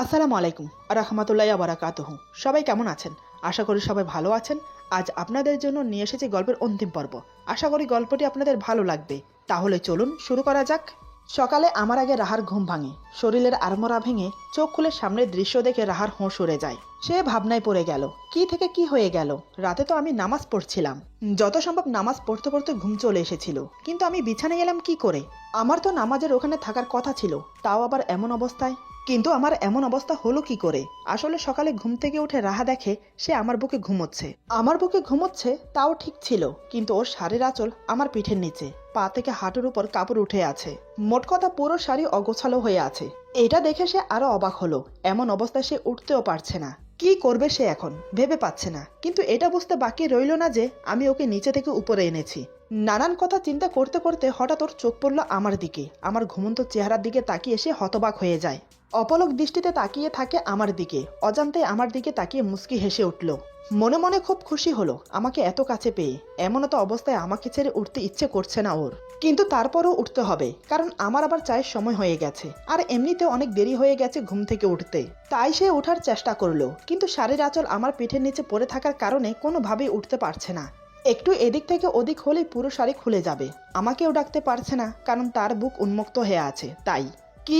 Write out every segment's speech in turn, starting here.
আসসালামু আলাইকুম রাহমাতুল্লাহি ওয়া বারাকাতুহু। সবাই কেমন আছেন? আশা করি সবাই ভালো আছেন। আজ আপনাদের জন্য নিয়ে এসেছি গল্পের অন্তিম পর্ব। আশা করি গল্পটি আপনাদের ভালো লাগবে। তাহলে চলুন শুরু করা যাক। সকালে আমার আগে রাহার ঘুম ভাঙে। শরীরের আড়মোড়া ভেঙে চোখ খুলে সামনের দৃশ্য দেখে রাহার হোঁশ উড়ে যায়। সে ভাবনায় পড়ে গেল, কি থেকে কি হয়ে গেল। রাতে তো আমি নামাজ পড়ছিলাম, যত সম্ভব নামাজ পড়তে পড়তে ঘুম চলে এসেছিল, কিন্তু আমি বিছানায় এলাম কি করে? আমার তো নামাজের ওখানে থাকার কথা ছিল, তাও আবার এমন অবস্থায়। কিন্তু আমার এমন অবস্থা হলো কি করে? আসলে সকালে ঘুম থেকে উঠে রাহা দেখে সে আমার বুকে ঘুমোচ্ছে। আমার বুকে ঘুমোচ্ছে তাও ঠিক ছিল, কিন্তু ওর শাড়ির আঁচল আমার পিঠের নিচে, পা থেকে হাঁটুর উপর কাপড় উঠে আছে। মোট কথা পুরো শাড়ি অগোছালো হয়ে আছে। এটা দেখে সে আরো অবাক হলো। এমন অবস্থায় সে উঠতেও পারছে না। কি করবে সে এখন ভেবে পাচ্ছে না। কিন্তু এটা বুঝতে বাকি রইল না যে আমি ওকে নিচে থেকে উপরে এনেছি। নানান কথা চিন্তা করতে করতে হঠাৎ ওর চোখ পড়ল আমার দিকে। আমার ঘুমন্ত চেহারার দিকে তাকিয়ে সে হতবাক হয়ে যায়। অপলক দৃষ্টিতে তাকিয়ে থাকে আমার দিকে। অজান্তে আমার দিকে তাকিয়ে মুচকি হেসে উঠল। মনে মনে খুব খুশি হলো আমাকে এত কাছে পেয়ে। এমন তো অবস্থায় আমাকে ছেড়ে উঠতে ইচ্ছে করছে না ওর, কিন্তু তারপরও উঠতে হবে, কারণ আমার আবার চায়ের সময় হয়ে গেছে, আর এমনিতেও অনেক দেরি হয়ে গেছে ঘুম থেকে উঠতে। তাই সে ওঠার চেষ্টা করলো, কিন্তু শাড়ির আঁচল আমার পিঠের নিচে পড়ে থাকার কারণে কোনোভাবেই উঠতে পারছে না। একটু এদিক থেকে ওদিক হলেই পুরো শাড়ি খুলে যাবে। আমাকেও ডাকতে পারছে না, কারণ তার বুক উন্মুক্ত হয়ে আছে। তাই কি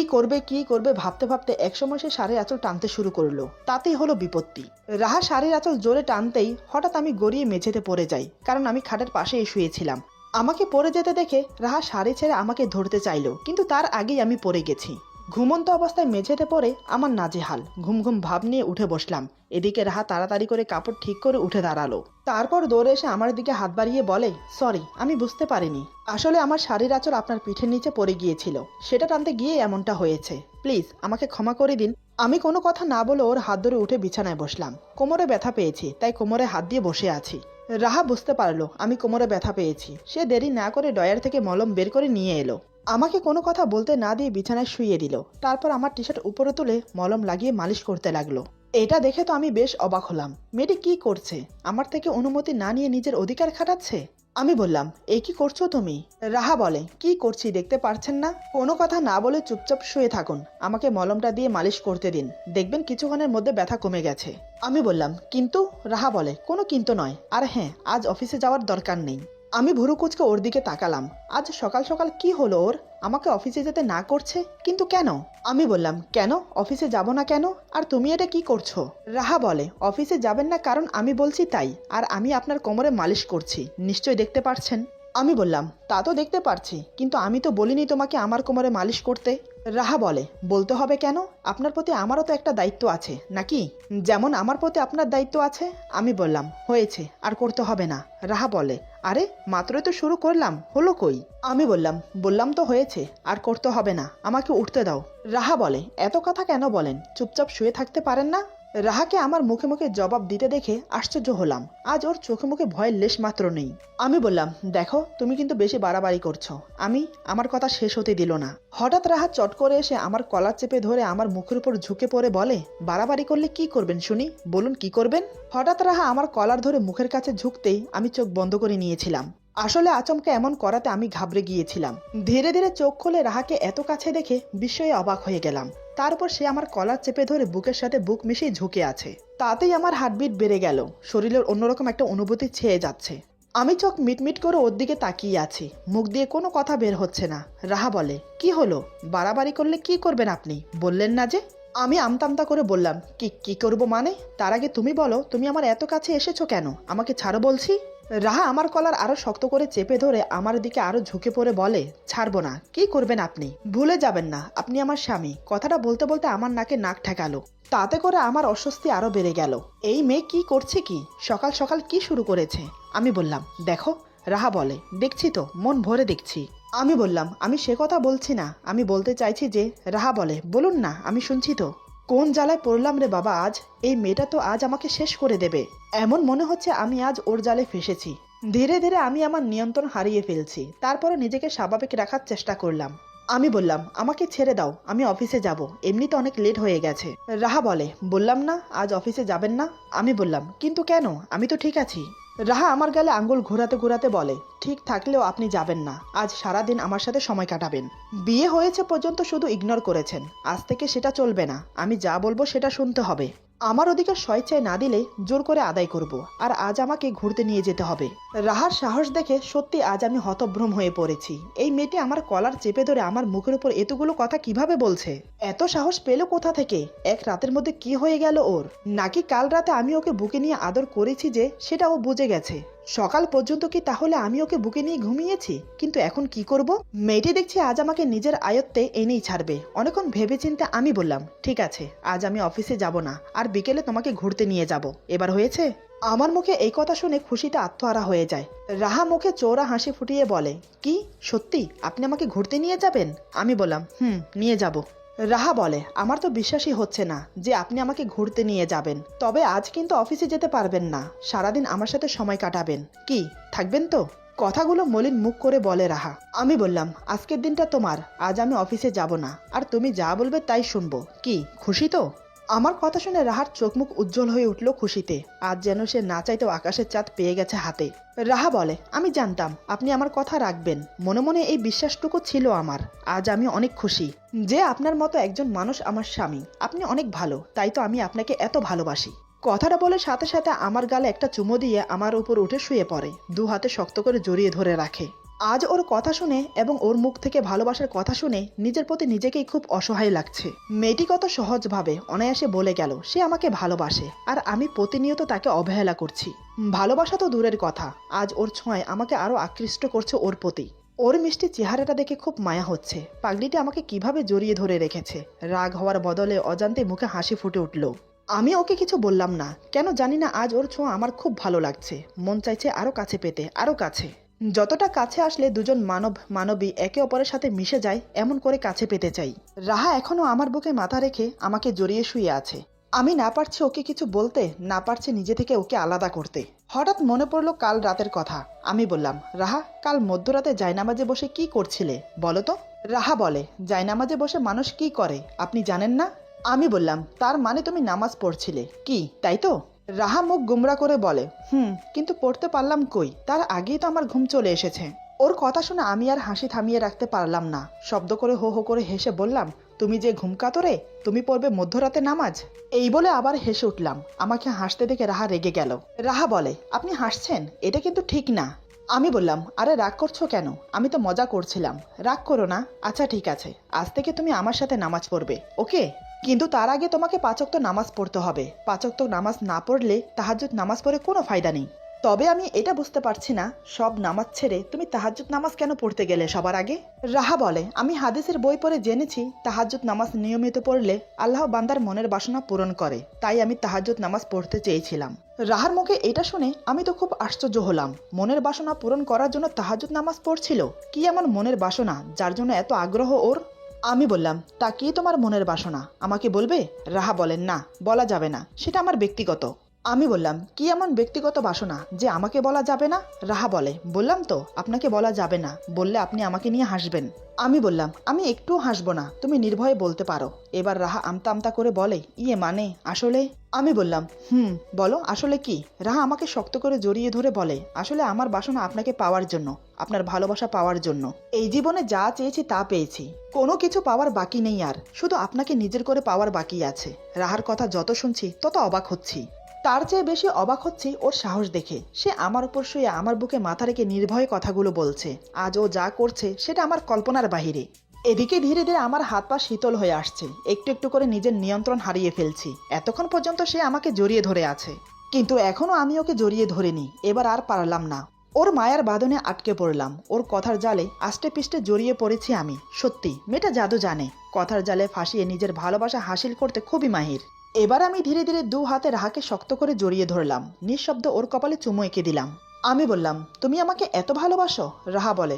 করবে ভাবতে ভাবতে একসময় সে শাড়ির আঁচল টানতে শুরু করলো। তাতেই হলো বিপত্তি। রাহা শাড়ির আঁচল জোরে টানতেই হঠাৎ আমি গড়িয়ে মেঝেতে পড়ে যাই, কারণ আমি খাটের পাশেই শুয়েছিলাম। আমাকে পড়ে যেতে দেখে রাহা শাড়ি ছেড়ে আমাকে ধরতে চাইলো, কিন্তু তার আগেই আমি পড়ে গেছি। ঘুমন্ত অবস্থায় মেঝেতে পড়ে আমার নাজেহাল। ঘুম ঘুম ভাব নিয়ে উঠে বসলাম। এদিকে রাহা তাড়াতাড়ি করে কাপড় ঠিক করে উঠে দাঁড়ালো। তারপর দৌড়ে এসে আমার দিকে হাত বাড়িয়ে বলে, সরি, আমি বুঝতে পারিনি। আসলে আমার শাড়ির আঁচল আপনার পিঠের নিচে পড়ে গিয়েছিল, সেটা টানতে গিয়ে এমনটা হয়েছে। প্লিজ আমাকে ক্ষমা করে দিন। আমি কোনো কথা না বলে ওর হাত ধরে উঠে বিছানায় বসলাম। কোমরে ব্যথা পেয়েছি, তাই কোমরে হাত দিয়ে বসে আছি। রাহা বুঝতে পারলো আমি কোমরে ব্যথা পেয়েছি। সে দেরি না করে ডয়ার থেকে মলম বের করে নিয়ে এলো। আমাকে কোনো কথা বলতে না দিয়ে বিছানায় শুইয়ে দিল। তারপর আমার টি শার্ট উপরে তুলে মলম লাগিয়ে মালিশ করতে লাগলো। এটা দেখে তো আমি বেশ অবাক হলাম। মেয়েটি কি করছে? আমার থেকে অনুমতি না নিয়ে নিজের অধিকার খাটাচ্ছে। আমি বললাম, এই কি করছো তুমি? রাহা বলে, কি করছি দেখতে পারছেন না? কোনো কথা না বলে চুপচাপ শুয়ে থাকুন। আমাকে মলমটা দিয়ে মালিশ করতে দিন, দেখবেন কিছুক্ষণের মধ্যে ব্যথা কমে গেছে। আমি বললাম, কিন্তু? রাহা বলে, কোনো কিন্তু নয়, আর হ্যাঁ, আজ অফিসে যাওয়ার দরকার নেই। আমি ভুরু কুচকে ওর দিকে তাকালাম। আজ সকাল সকাল কি হলো ওর? আমাকে অফিসে যেতে না করছে, কিন্তু কেন? আমি বললাম, কেন অফিসে যাব না কেন? আর তুমি এটা কি করছো? রাহা বলে, অফিসে যাবেন না কারণ আমি বলছি তাই, আর আমি আপনার কোমরে মালিশ করছি, নিশ্চয়ই দেখতে পারছেন। আমি বললাম, তা তো দেখতে পারছি, কিন্তু আমি তো বলিনি তোমাকে আমার কোমরে মালিশ করতে। রাহা বলে, বলতে হবে কেন? আপনার প্রতি আমারও তো একটা দায়িত্ব আছে নাকি? যেমন আমার প্রতি আপনার দায়িত্ব আছে। আমি বললাম, হয়েছে, আর করতে হবে না। রাহা বলে, আরে মাত্রই তো শুরু করলাম, হলো কই? আমি বললাম তো হয়েছে, আর করতে হবে না, আমাকে উঠতে দাও। রাহা বলে, এত কথা কেন বলেন? চুপচাপ শুয়ে থাকতে পারেন না? রাহাকে আমার মুখে মুখে জবাব দিতে দেখে আশ্চর্য হলাম। আজ ওর চোখে মুখে ভয়ের লেশ মাত্র নেই। আমি বললাম, দেখো তুমি কিন্তু বেশি বাড়াবাড়ি করছো। আমার কথা শেষ হতে দিল না। হঠাৎ রাহা চট করে এসে আমার কলার চেপে ধরে আমার মুখের উপর ঝুঁকে পড়ে বলে, বাড়াবাড়ি করলে কি করবেন শুনি, বলুন কি করবেন? হঠাৎ রাহা আমার কলার ধরে মুখের কাছে ঝুঁকতেই আমি চোখ বন্ধ করে নিয়েছিলাম। আসলে আচমকা এমন করাতে আমি ঘাবড়ে গিয়েছিলাম। ধীরে ধীরে চোখ খুলে রাহাকে এত কাছে দেখে বিস্ময়ে অবাক হয়ে গেলাম। তারপর সে আমার কলার চেপে ধরে বুকের সাথে বুক মিশিয়ে ঝুঁকে আছে। তাতেই আমার হার্টবিট বেড়ে গেল। শরীরের অন্যরকম একটা অনুভূতি ছেয়ে যাচ্ছে। আমি চোখ মিটমিট করে ওর দিকে তাকিয়ে আছি। মুখ দিয়ে কোনো কথা বের হচ্ছে না। রাহা বলে, কি হলো? বাড়াবাড়ি করলে কি করবেন আপনি, বললেন না যে? আমি আমতামতা করে বললাম, কি করব মানে? তার আগে তুমি বলো, তুমি আমার এত কাছে এসেছো কেন? আমাকে ছাড়ো বলছি। রাহা আমার কলার আরো শক্ত করে চেপে ধরে আমার দিকে আরো ঝুঁকে পড়ে বলে, ছাড়বো না। কি করবেন আপনি? ভুলে যাবেন না আপনি আমার স্বামী। কথাটা বলতে বলতে আমার নাকে নাক ঠেকালো। তাতে করে আমার অস্বস্তি আরো বেড়ে গেল। এই মেয়ে কি করছে? কি সকাল সকাল কি শুরু করেছে? আমি বললাম, দেখো। রাহা বলে, দেখছি তো, মন ভরে দেখছি। আমি বললাম, আমি সে কথা বলছি না, আমি বলতে চাইছি যে। রাহা বলে, বলুন না, আমি শুনছি তো। কোন জ্বালায় পড়লাম রে বাবা আজ। এই মেয়েটা তো আজ আমাকে শেষ করে দেবে। এমন মনে হচ্ছে আমি আজ ওর জালে ফেসেছি। ধীরে ধীরে আমি আমার নিয়ন্ত্রণ হারিয়ে ফেলছি। তারপরে নিজেকে স্বাভাবিক রাখার চেষ্টা করলাম। আমি বললাম, আমাকে ছেড়ে দাও, আমি অফিসে যাব, এমনিতে অনেক লেট হয়ে গেছে। রাহা বলে, বললাম না আজ অফিসে যাবেন না? আমি বললাম, কিন্তু কেন? আমি তো ঠিক আছি। রাহা আমার গালে আঙ্গুল ঘোরাতে ঘোরাতে বলে, ঠিক থাকলেও আপনি যাবেন না, আজ সারাদিন আমার সাথে সময় কাটাবেন। বিয়ে হয়েছে পর্যন্ত শুধু ইগনোর করেছেন, আজ থেকে সেটা চলবে না, আমি যা বলবো সেটা শুনতে হবে। আমার অধিকার স্বেচ্ছায় না দিলে জোর করে আদায় করব, আর আজ আমাকে ঘুরতে নিয়ে যেতে হবে। রাহার সাহস দেখে সত্যি আজ আমি হতভ্রম হয়ে পড়েছি। এই মেয়েটি আমার কলার চেপে ধরে আমার মুখের উপর এতগুলো কথা কিভাবে বলছে? এত সাহস পেল কোথা থেকে? এক রাতের মধ্যে কি হয়ে গেল ওর? নাকি কাল রাতে আমি ওকে বুকে নিয়ে আদর করেছি যে সেটা ও বুঝে গেছে? সকাল পর্যন্ত কি তাহলে আমি ওকে বুকে নিয়ে ঘুমিয়েছি? কিন্তু এখন কি করব? মেয়েটি দেখছি আজ আমাকে নিজের আয়ত্তে এনেই ছাড়বে। অনেকক্ষণ ভেবেচিন্তে আমি বললাম, ঠিক আছে, আজ আমি অফিসে যাব না, আর বিকেলে তোমাকে ঘুরতে নিয়ে যাব। এবার হয়েছে? আমার মুখে এই কথা শুনে খুশিতে আত্মহারা হয়ে যায়। রাহা মুখে চওড়া হাসি ফুটিয়ে বলে, কি সত্যি আপনি আমাকে ঘুরতে নিয়ে যাবেন? আমি বললাম, নিয়ে যাব। রাহা বলে, আমার তো বিশ্বাসই হচ্ছে না যে আপনি আমাকে ঘুরতে নিয়ে যাবেন। তবে আজ কিন্তু অফিসে যেতে পারবেন না, সারাদিন আমার সাথে সময় কাটাবেন। কি থাকবেন তো? কথাগুলো মলিন মুখ করে বলে রাহা। আমি বললাম, আজকের দিনটা তোমার, আজ আমি অফিসে যাব না, আর তুমি যা বলবে তাই শুনবো। কি খুশি তো? আমার কথা শুনে রাহার চোখ মুখ উজ্জ্বল হয়ে উঠল খুশিতে। আজ যেন সে না চাইতেও আকাশের চাঁদ পেয়ে গেছে হাতে। রাহা বলে, আমি জানতাম আপনি আমার কথা রাখবেন, মনে মনে এই বিশ্বাসটুকু ছিল আমার। আজ আমি অনেক খুশি যে আপনার মতো একজন মানুষ আমার স্বামী। আপনি অনেক ভালো, তাই তো আমি আপনাকে এত ভালোবাসি। কথাটা বলে সাথে সাথে আমার গালে একটা চুমো দিয়ে আমার উপর উঠে শুয়ে পড়ে, দু হাতে শক্ত করে জড়িয়ে ধরে রাখে। আজ ওর কথা শুনে এবং ওর মুখ থেকে ভালোবাসার কথা শুনে নিজের প্রতি নিজেকেই খুব অসহায় লাগছে। মেয়েটি কত সহজভাবে অনায়াসে বলে গেল সে আমাকে ভালোবাসে, আর আমি প্রতিনিয়ত তাকে অবহেলা করছি। ভালোবাসা তো দূরের কথা, আজ ওর ছোঁয়ায় আমাকে আরো আকৃষ্ট করছে ওর প্রতি। ওর মিষ্টি চেহারাটা দেখে খুব মায়া হচ্ছে। পাগলিটি আমাকে কিভাবে জড়িয়ে ধরে রেখেছে। রাগ হওয়ার বদলে অজান্তে মুখে হাসি ফুটে উঠল। আমি ওকে কিছু বললাম না, কেন জানি না আজ ওর ছোঁয়া আমার খুব ভালো লাগছে। মন চাইছে আরো কাছে পেতে, আরো কাছে। যতটা কাছে আসলে দুজন মানব মানবী একে অপরের সাথে মিশে যায়, এমন করে কাছে পেতে চাই। রাহা এখনো আমার বুকে মাথা রেখে আমাকে জড়িয়ে শুয়ে আছে। আমি না পারছি ওকে কিছু বলতে, না পারছি নিজে থেকে ওকে আলাদা করতে। হঠাৎ মনে পড়লো কাল রাতের কথা। আমি বললাম, রাহা, কাল মধ্যরাতে জায়নামাজে বসে কি করছিলে বলো তো? রাহা বলে, জায়নামাজে বসে মানুষ কি করে আপনি জানেন না? আমি বললাম, তার মানে তুমি নামাজ পড়ছিলে কি, তাই তো? রাহা মুখ গুমরা করে বলে, কিন্তু পড়তে পারলাম কই, তার আগেই তো আমার ঘুম চলে এসেছে। ওর কথা শুনে আমি আর হাসি থামিয়ে রাখতে পারলাম না। শব্দ করে হো হো করে হেসে বললাম, তুমি যে ঘুম কাতরে, তুমি পড়বে মধ্যরাতে নামাজ? এই বলে আবার হেসে উঠলাম। আমাকে হাসতে দেখে রাহা রেগে গেল। রাহা বলে, আপনি হাসছেন, এটা কিন্তু ঠিক না। আমি বললাম, আরে রাগ করছো কেন? আমি তো মজা করছিলাম, রাগ করো না। আচ্ছা ঠিক আছে, আজ থেকে তুমি আমার সাথে নামাজ পড়বে, ওকে? কিন্তু তার আগে তোমাকে 5 ওয়াক্ত নামাজ পড়তে হবে। 5 ওয়াক্ত নামাজ না পড়লে তাহাজ্জুদ নামাজ পড়ে কোনো ফায়দা নেই। তবে আমি এটা বুঝতে পারছি না, সব নামাজ ছেড়ে তুমি তাহাজ্জুদ নামাজ কেন পড়তে গেলে সবার আগে? রাহা বলে, আমি হাদিসের বই পড়ে জেনেছি তাহাজ্জুদ নামাজ নিয়মিত পড়লে আল্লাহ বান্দার মনের বাসনা পূরণ করে, তাই আমি তাহাজ্জুদ নামাজ পড়তে চেয়েছিলাম। রাহার মুখে এটা শুনে আমি তো খুব আশ্চর্য হলাম। মনের বাসনা পূরণ করার জন্য তাহাজ্জুদ নামাজ পড়ছিল? কি এমন মনের বাসনা যার জন্য এত আগ্রহ ওর? আমি বললাম, তা কি তোমার মনের বাসনা, আমাকে বলবে? রাহা বলেন, না, বলা যাবে না, সেটা আমার ব্যক্তিগত। আমি বললাম, কি এমন ব্যক্তিগত বাসনা যে আমাকে বলা যাবে না? রাহা বলে, বললাম তো আপনাকে বলা যাবে না, বললে আপনি আমাকে নিয়ে হাসবেন। আমি বললাম, আমি একটুও হাসবো না, তুমি নির্ভয়ে বলতে পারো। এবার রাহা আমতা আমতা করে বলে, ইয়ে মানে আসলে। আমি বললাম, বলো আসলে কি? রাহা আমাকে শক্ত করে জড়িয়ে ধরে বলে, আসলে আমার বাসনা আপনাকে পাওয়ার জন্য, আপনার ভালোবাসা পাওয়ার জন্য। এই জীবনে যা চেয়েছি তা পেয়েছি, কোনো কিছু পাওয়ার বাকি নেই, আর শুধু আপনাকে নিজের করে পাওয়ার বাকি আছে। রাহার কথা যত শুনছি তত অবাক হচ্ছি। তার চেয়ে বেশি অবাক হচ্ছি ওর সাহস দেখে। সে আমার উপর শুয়ে আমার বুকে মাথা রেখে নির্ভয়ে কথাগুলো বলছে। আজ ও যা করছে সেটা আমার কল্পনার বাহিরে। এদিকে ধীরে ধীরে আমার হাত পা শীতল হয়ে আসছে, একটু একটু করে নিজের নিয়ন্ত্রণ হারিয়ে ফেলছি। এতক্ষণ পর্যন্ত সে আমাকে জড়িয়ে ধরে আছে, কিন্তু এখনো আমি ওকে জড়িয়ে ধরিনি। এবার আর পারলাম না, ওর মায়ার বাঁধনে আটকে পড়লাম। ওর কথার জালে আষ্টে পিষ্টে জড়িয়ে পড়েছি আমি। সত্যি মেয়েটা জাদু জানে, কথার জালে ফাঁসিয়ে নিজের ভালোবাসা হাসিল করতে খুবই মাহির। এবার আমি ধীরে ধীরে 2 হাতে রাহাকে শক্ত করে জড়িয়ে ধরলাম, নিঃশব্দে ওর কপালে চুমু এঁকে দিলাম। আমি বললাম, তুমি আমাকে এত ভালোবাসো? রাহা বলে,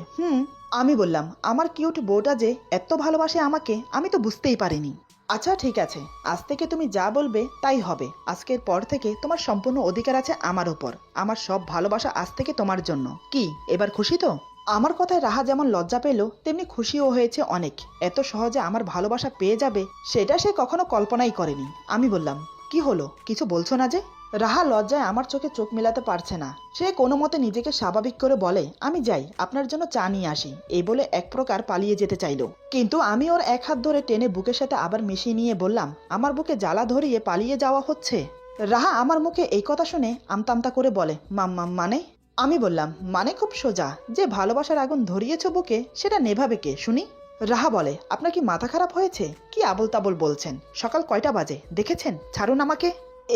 আমি বললাম, আমার কিউট বউটা যে এত ভালোবাসে আমাকে, আমি তো বুঝতেই পারিনি। আচ্ছা ঠিক আছে, আজ থেকে তুমি যা বলবে তাই হবে। আজকের পর থেকে তোমার সম্পূর্ণ অধিকার আছে আমার উপর। আমার সব ভালোবাসা আজ থেকে তোমার জন্য। কি এবার খুশি তো? আমার কথায় রাহা যেমন লজ্জা পেল, তেমনি খুশিও হয়েছে অনেক। এত সহজে আমার ভালোবাসা পেয়ে যাবে সেটা সে কখনো কল্পনাই করেনি। আমি বললাম, কি হলো, কিছু বলছো না যে? রাহা লজ্জায় আমার চোখে চোখ মেলাতে পারছে না। সে কোনো মতে নিজেকে স্বাভাবিক করে বলে, আমি যাই, আপনার জন্য চা নিয়ে আসি। এই বলে এক প্রকার পালিয়ে যেতে চাইল, কিন্তু আমি ওর এক হাত ধরে টেনে বুকের সাথে আবার মিশিয়ে নিয়ে বললাম, আমার বুকে জ্বালা ধরিয়ে পালিয়ে যাওয়া হচ্ছে? রাহা আমার মুখে এই কথা শুনে আমতা করে বলে, মানে? আমি বললাম, মানে খুব সোজা, যে ভালোবাসার আগুন ধরিয়েছ বুকে সেটা নেভাবে কে শুনি? রাহা বলে, আপনার কি মাথা খারাপ হয়েছে? কি আবল তাবল বলছেন? সকাল কয়টা বাজে দেখেছেন? ছাড়ুন আমাকে।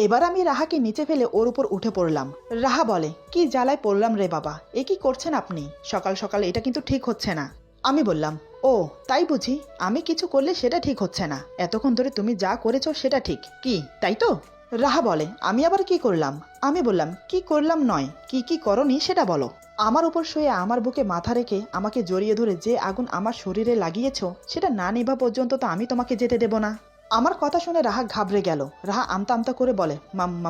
এবার আমি রাহাকে নিচে ফেলে ওর উপর উঠে পড়লাম। রাহা বলে, কি জ্বালায় পড়লাম রে বাবা, এ কি করছেন আপনি? সকাল সকাল এটা কিন্তু ঠিক হচ্ছে না। আমি বললাম, ও তাই বুঝি? আমি কিছু করলে সেটা ঠিক হচ্ছে না? এতক্ষণ ধরে তুমি যা করেছো সেটা ঠিক, কি তাই তো? রাহা বলে, আমি আবার কি করলাম? আমি বললাম, কি করলাম নয়, কি কি করনি সেটা বলো। আমার উপর শুয়ে আমার বুকে মাথা রেখে আমাকে জড়িয়ে ধরে যে আগুন আমার শরীরে লাগিয়েছো সেটা না নিভা পর্যন্ত তো আমি তোমাকে যেতে দেব না। আমার কথা শুনে রাহা ঘাবড়ে গেল। রাহা আমতা করে বলে,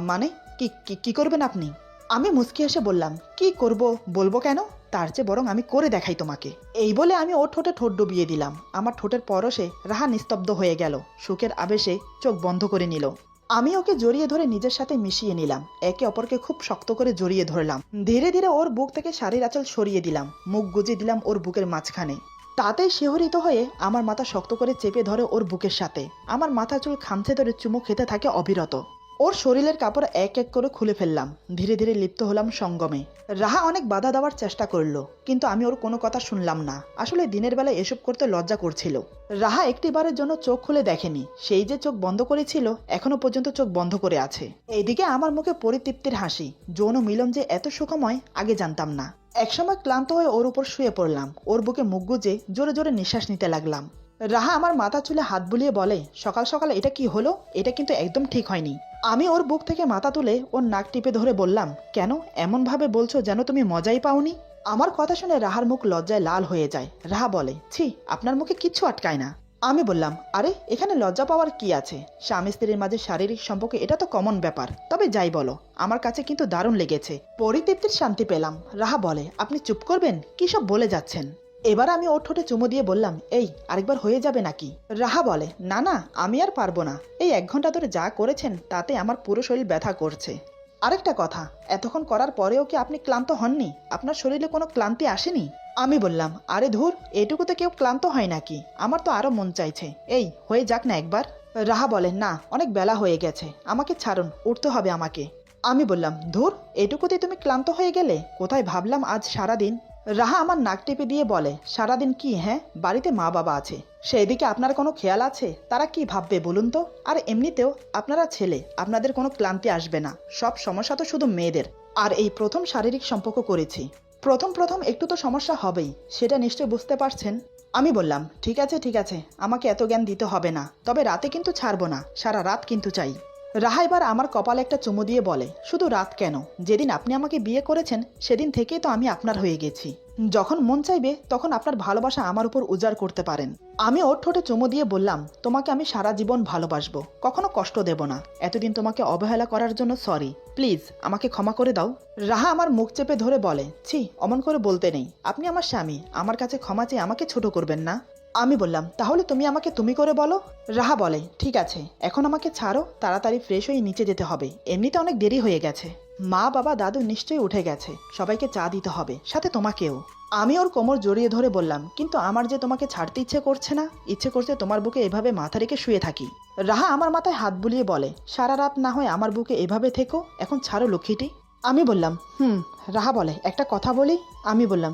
মানে কি কি করবেন আপনি? আমি মুচকি এসে বললাম, কি করব বলবো কেন? তার চেয়ে বরং আমি করে দেখাই তোমাকে। এই বলে আমি ওর ঠোঁটে ঠোঁট ডুবিয়ে দিলাম। আমার ঠোঁটের পরশে রাহা নিস্তব্ধ হয়ে গেল, সুখের আবেশে চোখ বন্ধ করে নিল। আমি ওকে জড়িয়ে ধরে নিজের সাথে মিশিয়ে নিলাম, একে অপরকে খুব শক্ত করে জড়িয়ে ধরলাম। ধীরে ধীরে ওর বুক থেকে শাড়ির আঁচল সরিয়ে দিলাম, মুখ গুজে দিলাম ওর বুকের মাঝখানে। তাতেই শিহরিত হয়ে আমার মাথা শক্ত করে চেপে ধরে ওর বুকের সাথে। আমার মাথা চুল খামচে ধরে চুমু খেতে থাকে অবিরত। ওর শরীরের কাপড় এক এক করে খুলে ফেললাম। ধীরে ধীরে লিপ্ত হলাম সঙ্গমে। রাহা অনেক বাধা দেওয়ার চেষ্টা করলো, কিন্তু আমি ওর কোনো কথা শুনলাম না। আসলে দিনের বেলা এসব করতে লজ্জা করছিল। রাহা একটিবারের জন্য চোখ খুলে দেখেনি। সেই যে চোখ বন্ধ করেছিল এখনো পর্যন্ত চোখ বন্ধ করে আছে। এইদিকে আমার মুখে পরিতৃপ্তির হাসি। যৌন মিলন যে এত সুখময় আগে জানতাম না। একসময় ক্লান্ত হয়ে ওর উপর শুয়ে পড়লাম। ওর বুকে মুখ গুজে জোরে জোরে নিঃশ্বাস নিতে লাগলাম। রাহা আমার মাথা চুলে হাত বুলিয়ে বলে, সকাল সকাল এটা কি হলো? এটা কিন্তু একদম ঠিক হয়নি। আমি ওর বুক থেকে মাথা তুলে ওর নাক টিপে ধরে বললাম, কেন এমন ভাবে বলছো যেন তুমি মজাই পাওনি? আমার কথা শুনে রাহার মুখ লজ্জায় লাল হয়ে যায়। রাহা বলে, ছি, আপনার মুখে কিচ্ছু আটকায় না। আমি বললাম, আরে এখানে লজ্জা পাওয়ার কি আছে? স্বামী স্ত্রীর মাঝে শারীরিক সম্পর্ক এটা তো কমন ব্যাপার। তবে যাই বলো, আমার কাছে কিন্তু দারুণ লেগেছে। পরিতৃপ্তির শান্তি পেলাম। রাহা বলে, আপনি চুপ করবেন? কি সব বলে যাচ্ছেন? এবার আমি ওর ঠোঁটে চুমু দিয়ে বললাম, এই আরেকবার হয়ে যাবে নাকি? রাহা বলে, না না, আমি আর পারবো না। এই 1 ঘন্টা ধরে যা করেছেন তাতে আমার পুরো শরীর ব্যথা করছে। আরেকটা কথা, এতক্ষণ করার পরেও কি আপনি ক্লান্ত হননি? আপনার শরীরে কোনো ক্লান্তি আসেনি? আমি বললাম, আরে ধুর, এটুকুতে কেউ ক্লান্ত হয় নাকি? আমার তো আরো মন চাইছে। এই হয়ে যাক না একবার। রাহা বলে, না, অনেক বেলা হয়ে গেছে, আমাকে ছাড়ুন, উঠতে হবে আমাকে। আমি বললাম, ধুর, এটুকুতে তুমি ক্লান্ত হয়ে গেলে? কোথায় ভাবলাম আজ সারাদিন। রাহা আমার নাক টেপে দিয়ে বলে, সারাদিন কি? হ্যাঁ, বাড়িতে মা বাবা আছে, সেই দিকে আপনার কোনো খেয়াল আছে? তারা কি ভাববে বলুন তো? আর এমনিতেও আপনারা ছেলে, আপনাদের কোনো ক্লান্তি আসবে না। সব সমস্যা তো শুধু মেয়েদের। আর এই প্রথম শারীরিক সম্পর্ক করেছি, প্রথম একটু তো সমস্যা হবেই, সেটা নিশ্চয় বুঝতে পারছেন। আমি বললাম, ঠিক আছে ঠিক আছে, আমাকে এত জ্ঞান দিতে হবে না, তবে রাতে কিন্তু ছাড়বো না, সারা রাত কিন্তু চাই। রাহা এবার আমার কপালে একটা চুমু দিয়ে বলে, শুধু রাত কেন, যেদিন আপনি আমাকে বিয়ে করেছেন সেদিন থেকেই তো আমি আপনার হয়ে গেছি। যখন মন চাইবে তখন আপনার ভালোবাসা আমার উপর উজাড় করতে পারেন। আমি ওর ঠোঁটে চুমু দিয়ে বললাম, তোমাকে আমি সারা জীবন ভালোবাসবো, কখনো কষ্ট দেব না। এতদিন তোমাকে অবহেলা করার জন্য সরি, প্লিজ আমাকে ক্ষমা করে দাও। রাহা আমার মুখ চেপে ধরে বলে, ছি, অমন করে বলতে নেই, আপনি আমার স্বামী, আমার কাছে ক্ষমা চেয়ে আমাকে ছোট করবেন না। আমি বললাম, তাহলে তুমি আমাকে তুমি করে বলো। রাহা বলে, ঠিক আছে, এখন আমাকে ছাড়ো, তাড়াতাড়ি ফ্রেশ হয়ে নিচে যেতে হবে, এমনিতে অনেক দেরি হয়ে গেছে। মা বাবা দাদু নিশ্চয়ই উঠে গেছে, সবাইকে চা দিতে হবে, সাথে তোমাকেও। আমি ওর কোমর জড়িয়ে ধরে বললাম, কিন্তু আমার যে তোমাকে ছাড়তে ইচ্ছে করছে না, ইচ্ছে করছে তোমার বুকে এভাবে মাথা রেখে শুয়ে থাকি। রাহা আমার মাথায় হাত বুলিয়ে বলে, সারা রাত না হয় আমার বুকে এভাবে থেকো, এখন ছাড়ো লক্ষ্মীটি। আমি বললাম, রাহা বলে, একটা কথা বলি? আমি বললাম,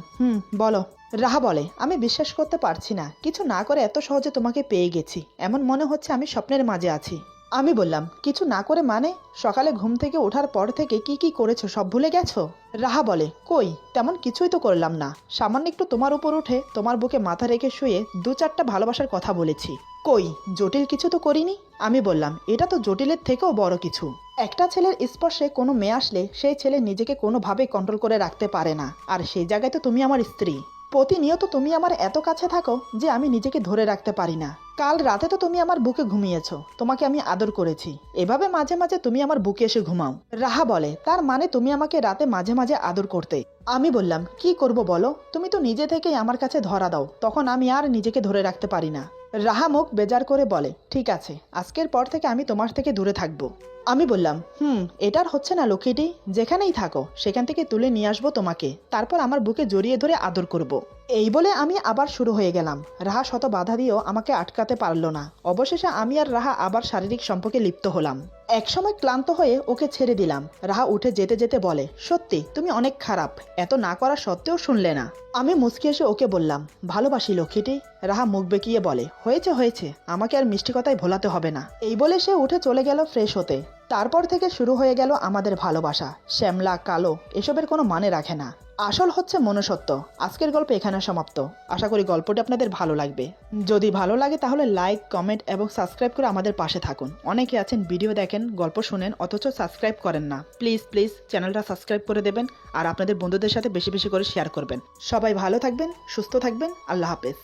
বলো। রাহা বলে, আমি বিশ্বাস করতে পারছি না, কিছু না করে এত সহজে তোমাকে পেয়ে গেছি, এমন মনে হচ্ছে আমি স্বপ্নের মাঝে আছি। আমি বললাম, কিছু না করে মানে? সকালে ঘুম থেকে ওঠার পর থেকে কি কি করেছো সব ভুলে গেছো? রাহা বলে, কই, তেমন কিছুই তো করলাম না, সামান্য একটু তোমার উপর উঠে তোমার বুকে মাথা রেখে শুয়ে 2-4টা ভালোবাসার কথা বলেছি। কই, জটিল কিছু তো করিনি। আমি বললাম, এটা তো জটিলের থেকেও বড় কিছু। একটা ছেলের স্পর্শে কোনো মেয়ে আসলে সেই ছেলে নিজেকে কোনোভাবেই কন্ট্রোল করে রাখতে পারে না, আর সেই জায়গায় তো তুমি আমার স্ত্রী। প্রতিনিয়ত তুমি আমার এত কাছে থাকো যে আমি নিজেকে ধরে রাখতে পারি না। কাল রাতে তো তুমি আমার বুকে ঘুমিয়েছো, তোমাকে আমি আদর করেছি, এভাবে মাঝে মাঝে তুমি আমার বুকে এসে ঘুমাও। রাহা বলে, তার মানে তুমি আমাকে রাতে মাঝে মাঝে আদর করতে? আমি বললাম, কি করব বলো, তুমি তো নিজে থেকেই আমার কাছে ধরা দাও, তখন আমি আর নিজেকে ধরে রাখতে পারি না। রাহা মুখ বেজার করে বলে, ঠিক আছে, আজকের পর থেকে আমি তোমার থেকে দূরে থাকবো। আমি বললাম, এটার হচ্ছে না লক্ষ্মীটি, যেখানেই থাকো সেখান থেকে তুলে নিয়ে আসবো তোমাকে, তারপর আমার বুকে জড়িয়ে ধরে আদর করব। এই বলে আমি আবার শুরু হয়ে গেলাম। রাহা শত বাধা দিয়েও আমাকে আটকাতে পারলো না। অবশেষে আমি আর রাহা আবার শারীরিক সম্পর্কে লিপ্ত হলাম। একসময় ক্লান্ত হয়ে ওকে ছেড়ে দিলাম। রাহা উঠে যেতে যেতে বলে, সত্যি তুমি অনেক খারাপ, এত না করা সত্ত্বেও শুনলে না। আমি মুচকি এসে ওকে বললাম, ভালোবাসি লক্ষ্মীটি। রাহা মুখ বেঁকিয়ে বলে, হয়েছে হয়েছে, আমাকে আর মিষ্টি কথায় ভোলাতে হবে না। এই বলে সে উঠে চলে গেল ফ্রেশ হতে। তারপর থেকে শুরু হয়ে গেল আমাদের ভালোবাসা। শ্যামলা কালো এসবের কোনো মানে রাখে না, আসল হচ্ছে মনুষ্যত্ব। আজকের গল্প এখানে সমাপ্ত। আশা করি গল্পটি আপনাদের ভালো লাগবে। যদি ভালো লাগে তাহলে লাইক, কমেন্ট এবং সাবস্ক্রাইব করে আমাদের পাশে থাকুন। অনেকে আছেন ভিডিও দেখেন, গল্প শুনেন, অথচ সাবস্ক্রাইব করেন না। প্লিজ প্লিজ চ্যানেলটা সাবস্ক্রাইব করে দেবেন আর আপনাদের বন্ধুদের সাথে বেশি বেশি করে শেয়ার করবেন। সবাই ভালো থাকবেন, সুস্থ থাকবেন। আল্লাহ হাফেজ।